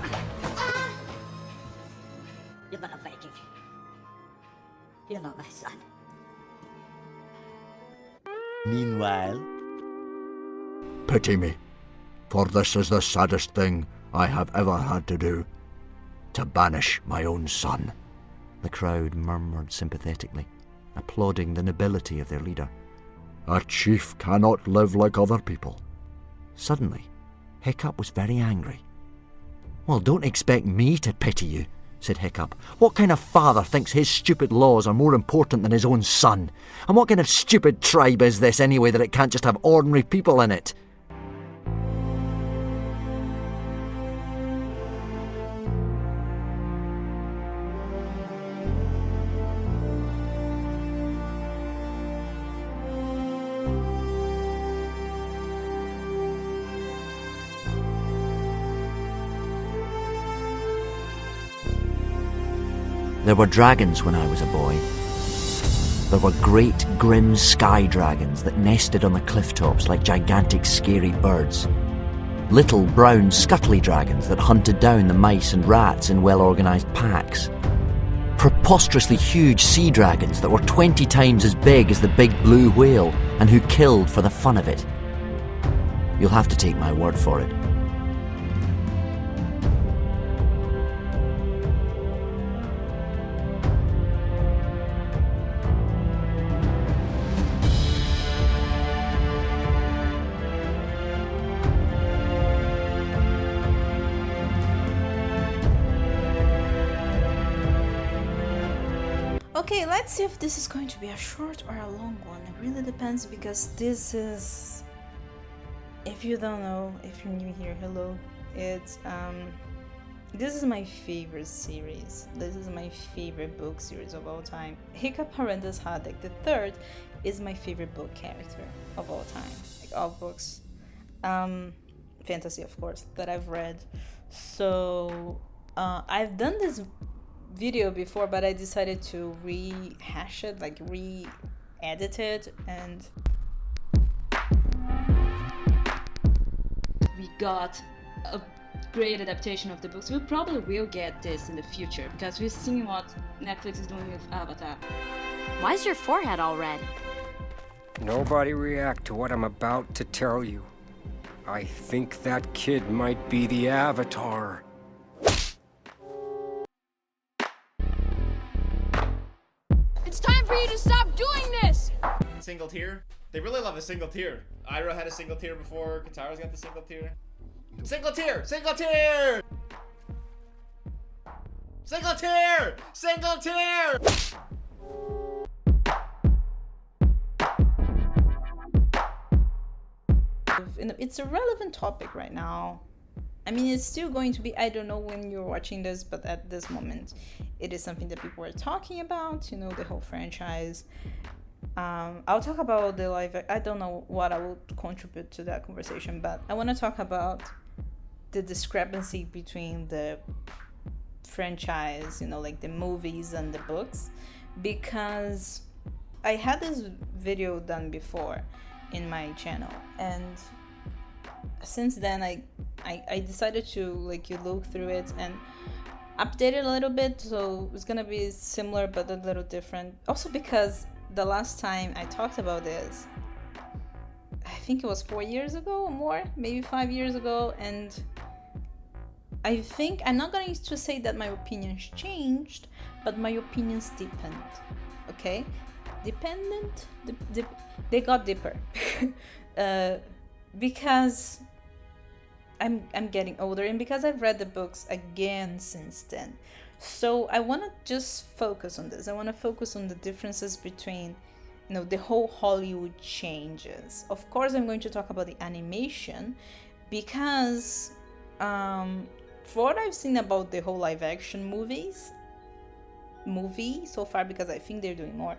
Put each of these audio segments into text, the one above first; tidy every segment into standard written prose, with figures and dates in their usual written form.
me! You're not a Viking. You're not my son. Meanwhile... Pity me, for this is the saddest thing I have ever had to do. To banish my own son. The crowd murmured sympathetically, applauding the nobility of their leader. A chief cannot live like other people. Suddenly, Hiccup was very angry. "Well, don't expect me to pity you," said Hiccup. "What kind of father thinks his stupid laws are more important than his own son? And what kind of stupid tribe is this anyway that it can't just have ordinary people in it?" There were dragons when I was a boy. There were great, grim sky dragons that nested on the cliff tops like gigantic, scary birds. Little, brown, scuttly dragons that hunted down the mice and rats in well-organised packs. Preposterously huge sea dragons that were 20 times as big as the big blue whale and who killed for the fun of it. You'll have to take my word for it. Okay, let's see if this is going to be a short or a long one. It really depends, because this is, if you don't know, if you're new here, hello. It's this is my favorite series. This is my favorite book series of all time. Hiccup Horrendous Haddock the Third is my favorite book character of all time. Like all books, fantasy of course, that I've read. So I've done this video before, but I decided to rehash it, like re-edit it, and we got a great adaptation of the books. We probably will get this in the future because we've seen what Netflix is doing with Avatar. Why is your forehead all red? Nobody react to what I'm about to tell you. I think that kid might be the Avatar. It's time for you to stop doing this! Single tier? They really love a single tier. Iroh had a single tier before, Katara's got the single tier. Single tier! Single tier! Single tier! Single tier! it's a relevant topic right now. I mean, it's still going to be, I don't know when you're watching this, but at this moment, it is something that people are talking about, you know, the whole franchise. I'll talk about the live, I don't know what I will contribute to that conversation, but I want to talk about the discrepancy between the franchise, you know, like the movies and the books, because I had this video done before in my channel, and since then I decided to like you look through it and update it a little bit, so it's gonna be similar but a little different. Also because the last time I talked about this, I think it was 4 years ago or more, maybe 5 years ago, and I think I'm not going to say that my opinions changed, but my opinions deepened. Okay, dependent, they got deeper. Because I'm getting older, and because I've read the books again since then. So I want to just focus on this. I want to focus on the differences between, you know, the whole Hollywood changes. Of course, I'm going to talk about the animation because for what I've seen about the whole live action movie so far, because I think they're doing more,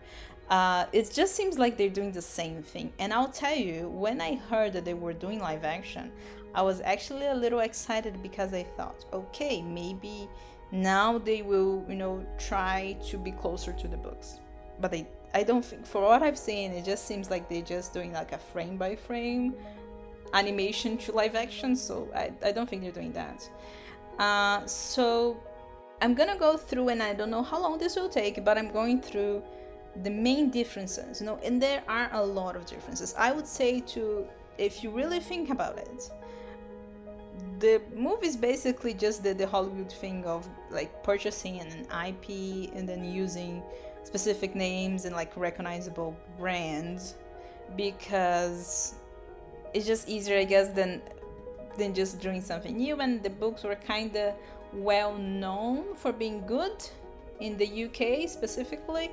it just seems like they're doing the same thing. And I'll tell you, when I heard that they were doing live action, I was actually a little excited because I thought, okay, maybe now they will, you know, try to be closer to the books. But I don't think, for what I've seen, it just seems like they're just doing like a frame by frame animation to live action. So I don't think they're doing that. So I'm gonna go through, and I don't know how long this will take, but I'm going through the main differences, and there are a lot of differences. I would say if you really think about it, the movie is basically just the Hollywood thing of like purchasing an IP and then using specific names and like recognizable brands, because it's just easier, I guess, than just doing something new. And the books were kind of well known for being good in the UK specifically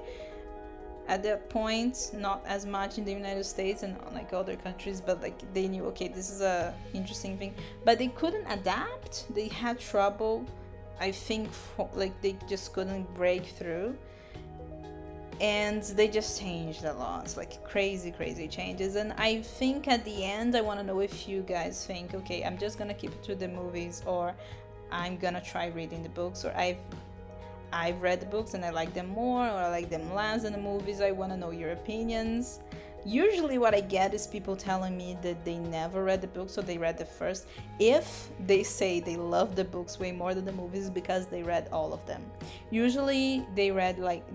at that point, not as much in the United States and like other countries, but like they knew, okay, this is a interesting thing, but they couldn't adapt. They had trouble, I think, like they just couldn't break through, and they just changed a lot, like crazy changes. And I think at the end, I want to know if you guys think, okay, I'm just gonna keep it to the movies, or I'm gonna try reading the books, or I've read the books and I like them more, or I like them less than the movies. I want to know your opinions. Usually what I get is people telling me that they never read the books, or they read the first. If they say they love the books way more than the movies, because they read all of them. Usually they read like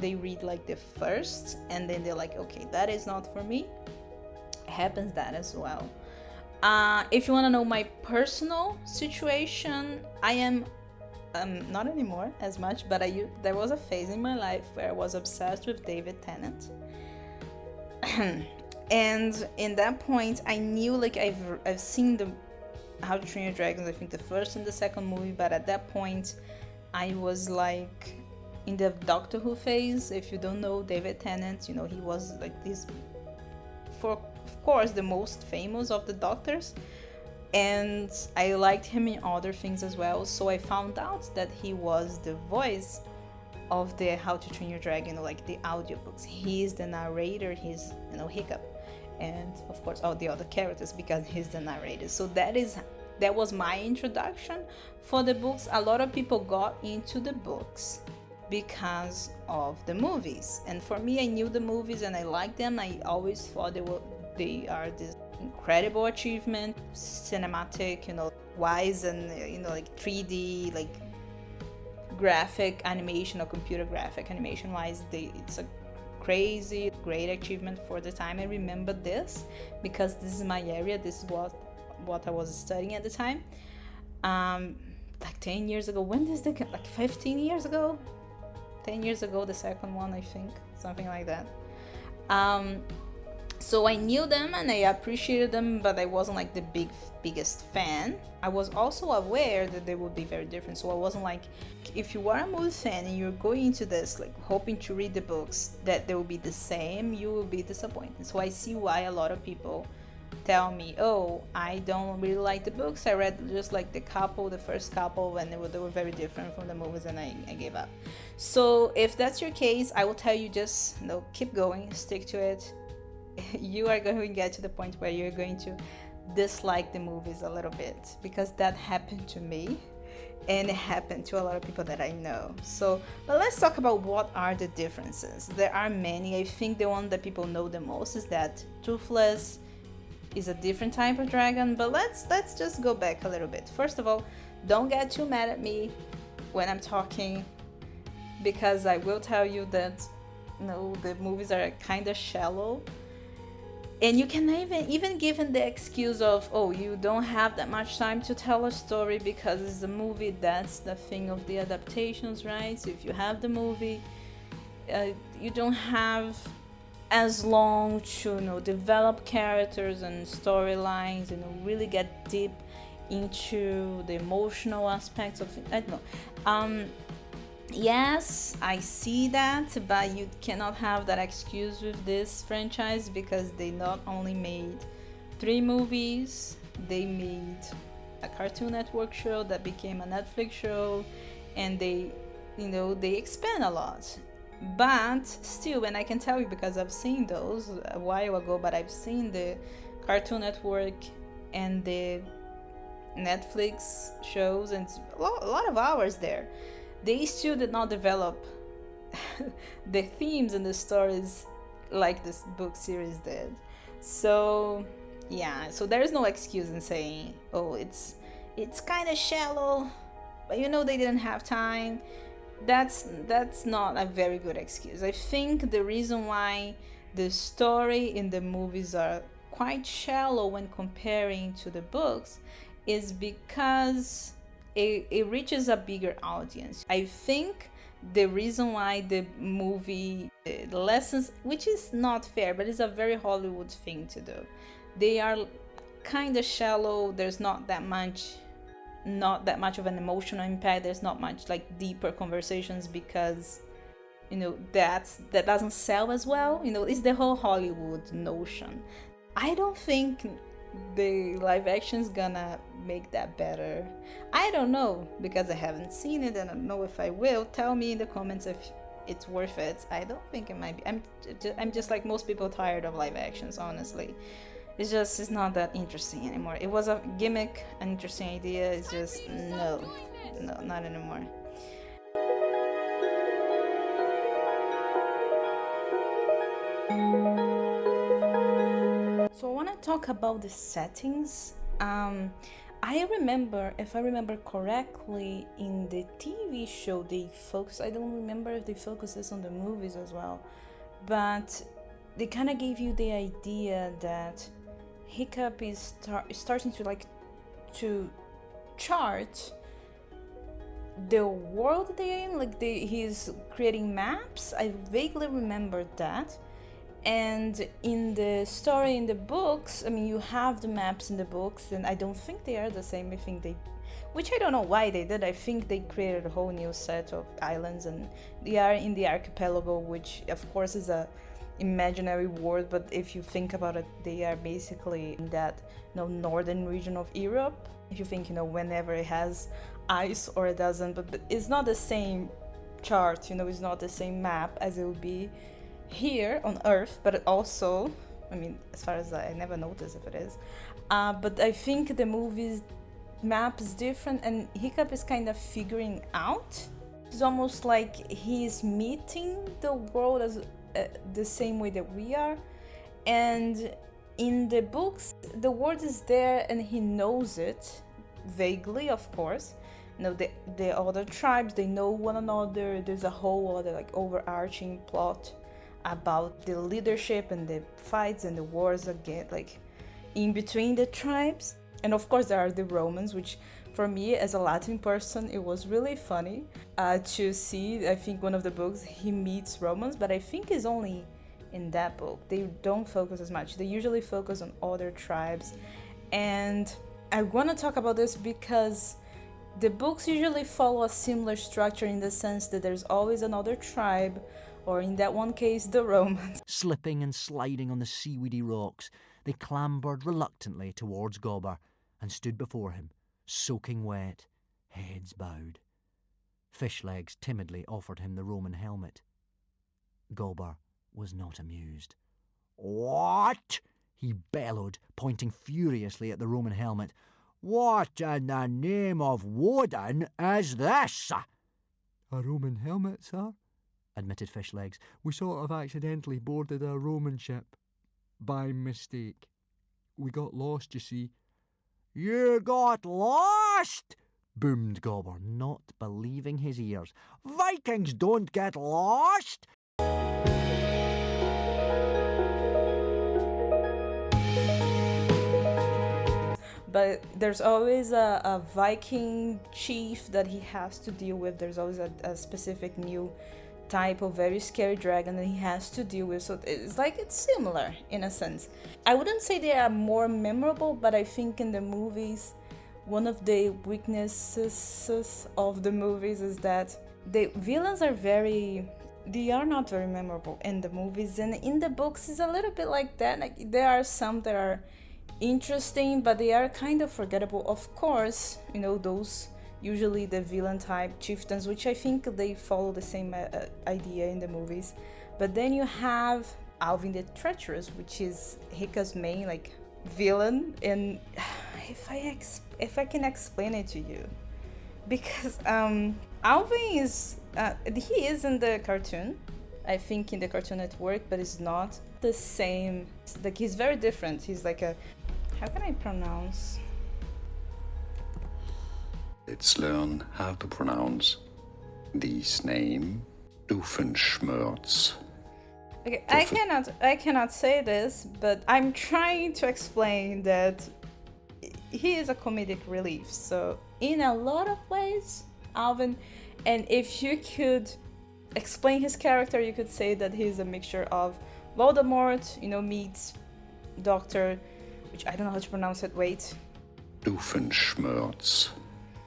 the first, and then they're like, okay, that is not for me. It happens that as well. If you want to know my personal situation, I am not anymore as much, but there was a phase in my life where I was obsessed with David Tennant. And in that point, I knew, like, I've seen the How to Train Your Dragon, I think the first and the second movie, but at that point I was like in the Doctor Who phase. If you don't know David Tennant, he was like this, for of course, the most famous of the Doctors, and I liked him in other things as well. So I found out that he was the voice of the How to Train Your Dragon, like the audiobooks. He's the narrator, he's Hiccup, and of course all the other characters, because he's the narrator. So that was my introduction for the books. A lot of people got into the books because of the movies, and for me, I knew the movies and I liked them. I always thought they are this incredible achievement, cinematic, wise, and like 3D, like graphic animation or computer graphic animation wise, it's a crazy great achievement for the time. I remember this because this is my area. This is what I was studying at the time. Like 10 years ago. When did like 15 years ago? 10 years ago, the second one, I think, something like that. So I knew them and I appreciated them, but I wasn't like the biggest fan. I was also aware that they would be very different. So I wasn't like, if you are a movie fan and you're going into this like hoping to read the books that they will be the same, you will be disappointed. So I see why a lot of people tell me, oh, I don't really like the books. I read just like the first couple, and they were very different from the movies, and I gave up. So if that's your case, I will tell you, just keep going, stick to it. You are going to get to the point where you're going to dislike the movies a little bit, because that happened to me and it happened to a lot of people that I know. So, but let's talk about what are the differences. There are many. I think the one that people know the most is that toothless is a different type of dragon, but let's just go back a little bit. First of all, don't get too mad at me when I'm talking, because I will tell you that the movies are kind of shallow. And you can even given the excuse of, oh, you don't have that much time to tell a story because it's a movie. That's the thing of the adaptations, right? So if you have the movie, you don't have as long to develop characters and storylines and really get deep into the emotional aspects of it. I don't know. Yes, I see that, but you cannot have that excuse with this franchise, because they not only made 3 movies, they made a Cartoon Network show that became a Netflix show, and they expand a lot. But still, and I can tell you because I've seen those a while ago, but I've seen the Cartoon Network and the Netflix shows, and it's a lot of hours there. They still did not develop the themes and the stories like this book series did. So yeah, so there is no excuse in saying, oh, it's kind of shallow. but you know they didn't have time. That's not a very good excuse. I think the reason why the story in the movies are quite shallow when comparing to the books is because it reaches a bigger audience. I think the reason why the movie lessons, which is not fair, but it's a very Hollywood thing to do, they are kind of shallow. There's not that much of an emotional impact. There's not much like deeper conversations because, you know, that doesn't sell as well. You know, it's the whole Hollywood notion. I don't think the live action's gonna make that better. I don't know, because I haven't seen it and I don't know if I will. Tell me in the comments if it's worth it. I don't think it might be. I'm just like most people, tired of live actions, honestly. It's not that interesting anymore. It was a gimmick, an interesting idea. It's just no, not anymore. So I want to talk about the settings. I remember, if I remember correctly, in the TV show they focus. I don't remember if they focus this on the movies as well, but they kind of gave you the idea that Hiccup is starting to chart the world they're in. Like he's creating maps. I vaguely remember that. And in the story, in the books, I mean, you have the maps in the books, and I don't think they are the same. I think which I don't know why they did. I think they created a whole new set of islands, and they are in the archipelago, which of course is a imaginary world, but if you think about it, they are basically in that, you know, northern region of Europe. If you think, you know, whenever it has ice or it doesn't, but it's not the same chart, you know, it's not the same map as it would be here on Earth, but also, I mean, as far as I never noticed if it is, but I think the movie's map is different, and Hiccup is kind of figuring out. It's almost like he's meeting the world as the same way that we are, and in the books the world is there and he knows it vaguely, of course. You know, the other tribes, they know one another. There's a whole other like overarching plot about the leadership and the fights and the wars again, like in between the tribes. And of course there are the Romans, which for me as a Latin person, it was really funny to see. I think one of the books he meets Romans, but I think it's only in that book. They don't focus as much. They usually focus on other tribes. And I want to talk about this because the books usually follow a similar structure in the sense that there's always another tribe, or in that one case, the Romans. Slipping and sliding on the seaweedy rocks, they clambered reluctantly towards Gobber and stood before him, soaking wet, heads bowed. Fishlegs timidly offered him the Roman helmet. Gobber was not amused. "What?" he bellowed, pointing furiously at the Roman helmet. "What in the name of Woden is this?" "A Roman helmet, sir," admitted Fishlegs. "We sort of accidentally boarded a Roman ship. By mistake. We got lost, you see." "You got lost?" boomed Gobber, not believing his ears. "Vikings don't get lost!" But there's always a Viking chief that he has to deal with. There's always a specific new type of very scary dragon that he has to deal with. So it's similar in a sense. I wouldn't say they are more memorable, but I think in the movies, one of the weaknesses of the movies is that the villains they are not very memorable in the movies, and in the books it's a little bit like that. Like, there are some that are interesting, but they are kind of forgettable. Of course, you know, those usually the villain type chieftains, which I think they follow the same idea in the movies. But then you have Alvin the Treacherous, which is Hiccup's main like villain. And if I can explain it to you, because Alvin is he is in the cartoon, I think in the Cartoon Network, but it's not the same. Like, he's very different. He's like a, how can I pronounce? Let's learn how to pronounce this name. Doofenshmirtz. Okay, I cannot say this, but I'm trying to explain that he is a comedic relief. So in a lot of ways, Alvin, and if you could explain his character, you could say that he's a mixture of Voldemort, meets Doctor, which I don't know how to pronounce it. Wait. Doofenshmirtz.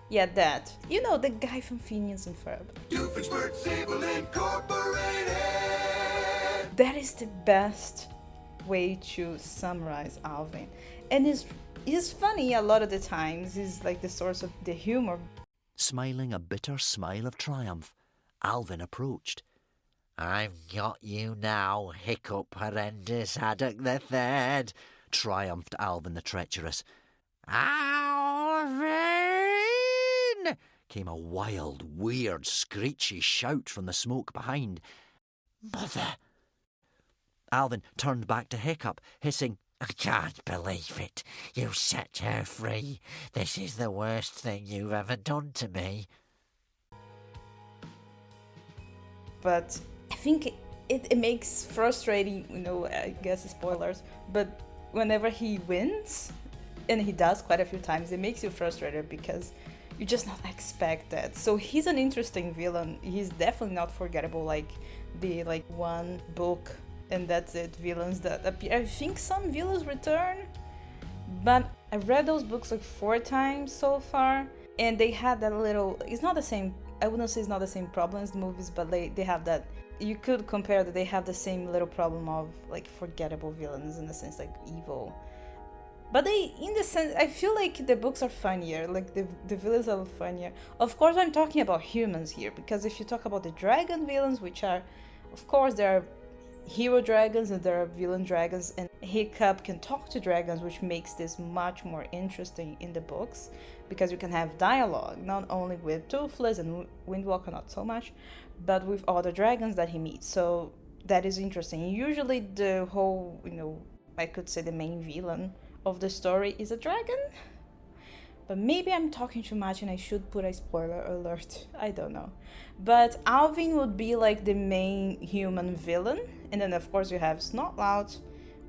Yeah, that. The guy from Phineas and Ferb. Doofenshmirtz Able Incorporated. That is the best way to summarize Alvin. And he's funny a lot of the times. He's like the source of the humor. Smiling a bitter smile of triumph, Alvin approached. I've got you now, hiccup horrendous haddock the third, triumphed Alvin the treacherous. Alvin! Came a wild, weird, screechy shout from the smoke behind. Mother! Alvin turned back to Hiccup, hissing, I can't believe it. You set her free. This is the worst thing you've ever done to me. But I think it makes frustrating, I guess spoilers, but whenever he wins, and he does quite a few times, it makes you frustrated because you just not expect that. So he's an interesting villain. He's definitely not forgettable like the one book and that's it villains that appear. I think some villains return, but I've read those books 4 times so far, and they had that little, it's not the same, I wouldn't say it's not the same problem as the movies, but they have that, you could compare that they have the same little problem of forgettable villains in the sense evil. But they, in the sense, I feel like the books are funnier, the villains are funnier. Of course, I'm talking about humans here, because if you talk about the dragon villains, which are, of course, there are hero dragons and there are villain dragons, and Hiccup can talk to dragons, which makes this much more interesting in the books, because you can have dialogue, not only with Toothless and Windwalker, not so much, but with other dragons that he meets. So that is interesting. Usually the whole, I could say the main villain of the story is a dragon, but maybe I'm talking too much and I should put a spoiler alert. I don't know. But Alvin would be the main human villain, and then of course you have Snotlout,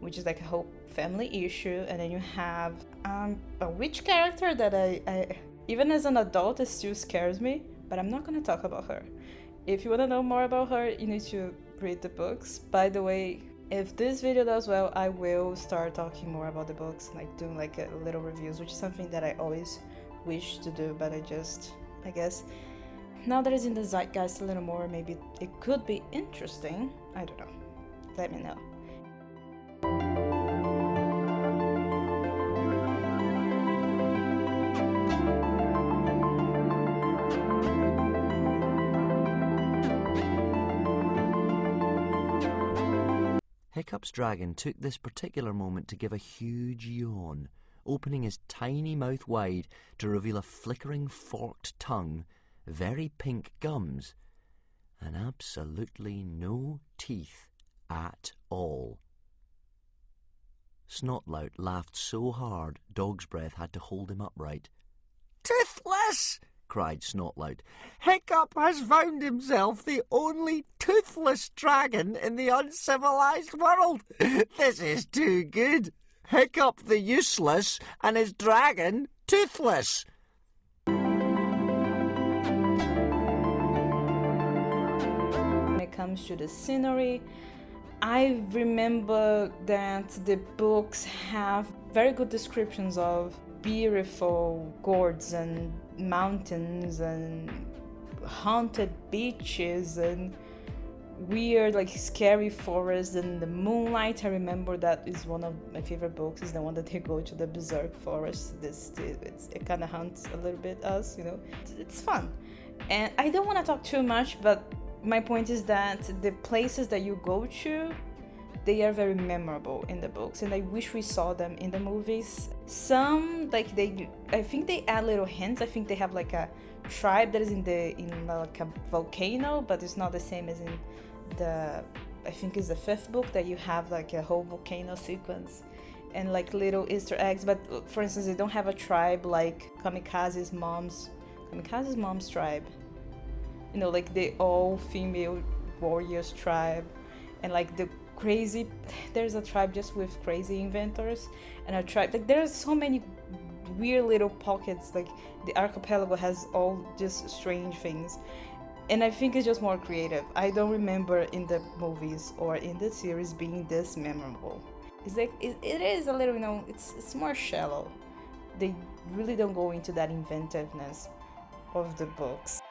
which is a whole family issue, and then you have a witch character that I even as an adult it still scares me, but I'm not gonna talk about her. If you want to know more about her, you need to read the books. By the way, if this video does well, I will start talking more about the books, doing a little reviews, which is something that I always wish to do, but I guess now that it's in the zeitgeist a little more, maybe it could be interesting. I don't know. Let me know. Hiccup's dragon took this particular moment to give a huge yawn, opening his tiny mouth wide to reveal a flickering forked tongue, very pink gums, and absolutely no teeth at all. Snotlout laughed so hard Dog's Breath had to hold him upright. Toothless! cried Snotlout. Hiccup has found himself the only toothless dragon in the uncivilized world. This is too good. Hiccup the useless and his dragon toothless. When it comes to the scenery, I remember that the books have very good descriptions of beautiful gorges and mountains and haunted beaches and weird scary forests and the moonlight. I remember that is one of my favorite books, is the one that they go to the berserk forest. It kind of haunts a little bit us, it's fun. And I don't want to talk too much, but my point is that the places that you go to, they are very memorable in the books, and I wish we saw them in the movies. Some I think they add little hints. I think they have a tribe that is in a volcano, but it's not the same as in I think it's the 5th book, that you have a whole volcano sequence and little Easter eggs. But for instance, they don't have a tribe like Kamikaze's mom's Kamikaze's mom's tribe. You know, like the all-female warriors tribe, and like the crazy, there's a tribe just with crazy inventors, and a tribe, like there's so many weird little pockets, like the archipelago has all just strange things. And I think it's just more creative. I don't remember in the movies or in the series being this memorable. It's like, it is a little, you know, it's more shallow. They really don't go into that inventiveness of the books.